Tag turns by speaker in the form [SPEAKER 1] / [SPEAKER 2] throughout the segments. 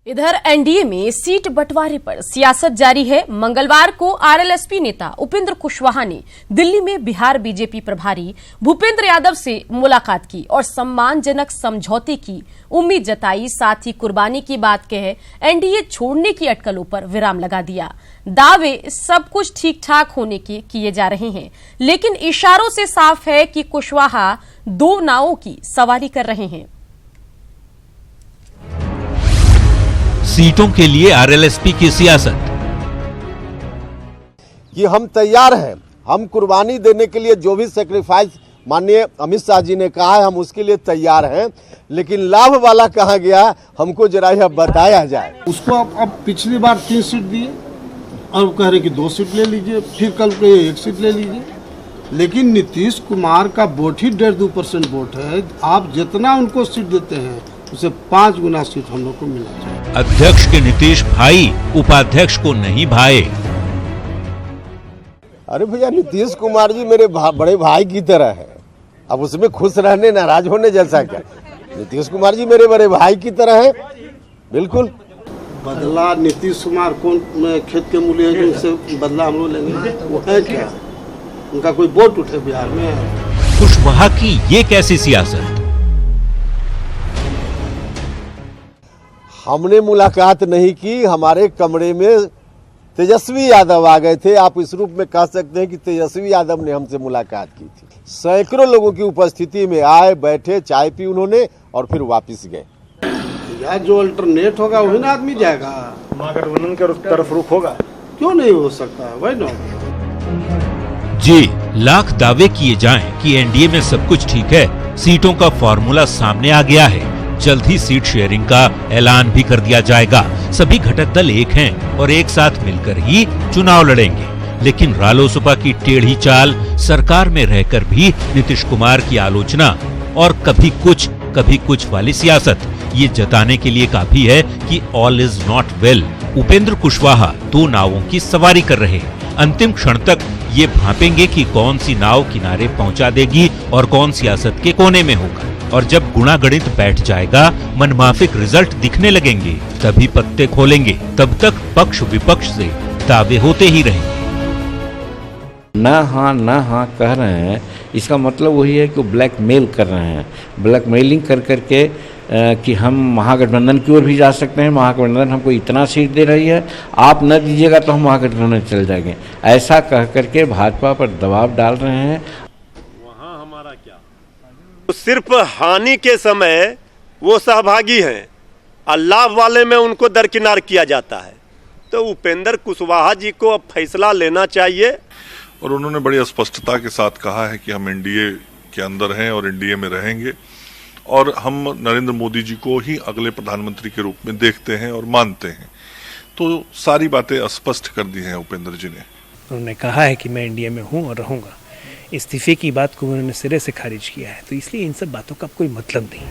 [SPEAKER 1] इधर एनडीए में सीट बंटवारे पर सियासत जारी है। मंगलवार को आरएलएसपी नेता उपेंद्र कुशवाहा ने दिल्ली में बिहार बीजेपी प्रभारी भूपेंद्र यादव से मुलाकात की और सम्मानजनक समझौते की उम्मीद जताई। साथ ही कुर्बानी की बात कहे एनडीए छोड़ने की अटकलों पर विराम लगा दिया। दावे सब कुछ ठीक ठाक होने के किए जा रहे हैं, लेकिन इशारों से साफ है कि कुशवाहा दो नावों की सवारी कर रहे हैं।
[SPEAKER 2] सीटों के लिए आरएलएसपी की सियासत।
[SPEAKER 3] ये हम तैयार हैं, हम कुर्बानी देने के लिए जो भी सेक्रीफाइस माननीय अमित शाह जी ने कहा है हम उसके लिए तैयार हैं, लेकिन लाभ वाला कहाँ गया हमको जरा यह बताया जाए।
[SPEAKER 4] उसको अब पिछली बार 3 सीट दिए और कह रहे कि 2 सीट ले लीजिए, फिर कल को 1 सीट ले लीजिए, लेकिन नीतीश कुमार का वोट ही 1.5-2% वोट है। आप जितना उनको सीट देते हैं उसे 5 गुना सीट हम लोग को मिलना चाहिए।
[SPEAKER 2] अध्यक्ष के नीतीश भाई उपाध्यक्ष को नहीं भाए।
[SPEAKER 3] अरे भैया नीतीश कुमार जी मेरे बड़े भाई की तरह है, अब उसमें खुश रहने नाराज होने जैसा क्या। नीतीश कुमार जी मेरे बड़े भाई की तरह है, बिल्कुल।
[SPEAKER 4] बदला नीतीश कुमार कौन खेत के मूल्य है जो उनसे बदला हम लोग लेंगे, वो है क्या? उनका कोई वोट उठे बिहार में?
[SPEAKER 2] कुशवाहा की ये कैसी सियासत?
[SPEAKER 3] हमने मुलाकात नहीं की, हमारे कमरे में तेजस्वी यादव आ गए थे। आप इस रूप में कह सकते हैं कि तेजस्वी यादव ने हमसे मुलाकात की थी। सैकड़ों लोगों की उपस्थिति में आए, बैठे, चाय पी उन्होंने और फिर वापस गए।
[SPEAKER 4] या जो अल्टरनेट होगा वही ना आदमी जाएगा, महागठबंधन के तरफ रुख होगा, क्यों नहीं हो सकता? वही ना
[SPEAKER 2] जी। लाख दावे किए जाएं कि एनडीए में सब कुछ ठीक है, सीटों का फॉर्मूला सामने आ गया है, जल्द ही सीट शेयरिंग का ऐलान भी कर दिया जाएगा। सभी घटक दल एक हैं और एक साथ मिलकर ही चुनाव लड़ेंगे। लेकिन रालोसपा की टेढ़ी चाल, सरकार में रहकर भी नीतीश कुमार की आलोचना और कभी कुछ वाली सियासत ये जताने के लिए काफी है कि all is not well. Upendra Kushwaha 2 नावों की सवारी कर रहे हैं। अंतिम क्षण तक ये भांपेंगे कि कौन सी नाव किनारे पहुंचा देगी और कौन सियासत के कोने में होगा। और जब गुणागणित बैठ जाएगा, मनमाफिक रिजल्ट दिखने लगेंगे, तभी पत्ते खोलेंगे। तब तक पक्ष विपक्ष से दावे होते ही रहेंगे।
[SPEAKER 5] न हाँ कह रहे हैं, इसका मतलब वही है कि वो ब्लैकमेल कर रहे हैं। ब्लैकमेलिंग कर करके कि हम महागठबंधन की ओर भी जा सकते हैं, महागठबंधन हमको इतना सीट दे रही है, आप न दीजिएगा तो हम महागठबंधन चले जाएंगे, ऐसा कह करके भाजपा पर दबाव डाल रहे हैं।
[SPEAKER 6] वहाँ हमारा क्या, तो सिर्फ हानि के समय वो सहभागी हैं और लाभ वाले में उनको दरकिनार किया जाता है। तो उपेंद्र कुशवाहा जी को अब फैसला लेना चाहिए।
[SPEAKER 7] और उन्होंने बड़ी स्पष्टता के साथ कहा है कि हम एनडीए के अंदर हैं और एनडीए में रहेंगे और हम नरेंद्र मोदी जी को ही अगले प्रधानमंत्री के रूप में देखते हैं और मानते हैं। तो सारी बातें स्पष्ट कर दी हैं उपेंद्र जी ने।
[SPEAKER 8] उन्होंने कहा है कि मैं एनडीए में हूं और रहूंगा। इस्तीफे की बात को उन्होंने सिरे से खारिज किया है, तो इसलिए इन सब बातों का कोई मतलब नहीं।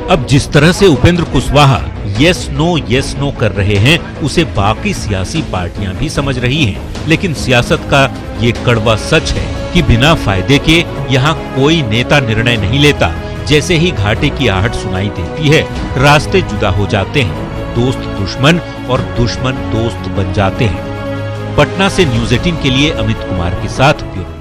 [SPEAKER 2] अब जिस तरह से उपेंद्र कुशवाहा यस नो कर रहे हैं, उसे बाकी सियासी पार्टियां भी समझ रही हैं। लेकिन सियासत का ये कड़वा सच है कि बिना फायदे के यहाँ कोई नेता निर्णय नहीं लेता। जैसे ही घाटे की आहट सुनाई देती है, रास्ते जुदा हो जाते हैं, दोस्त दुश्मन और दुश्मन दोस्त बन जाते हैं। पटना से न्यूज़ 18 के लिए अमित कुमार के साथ ब्यूरो।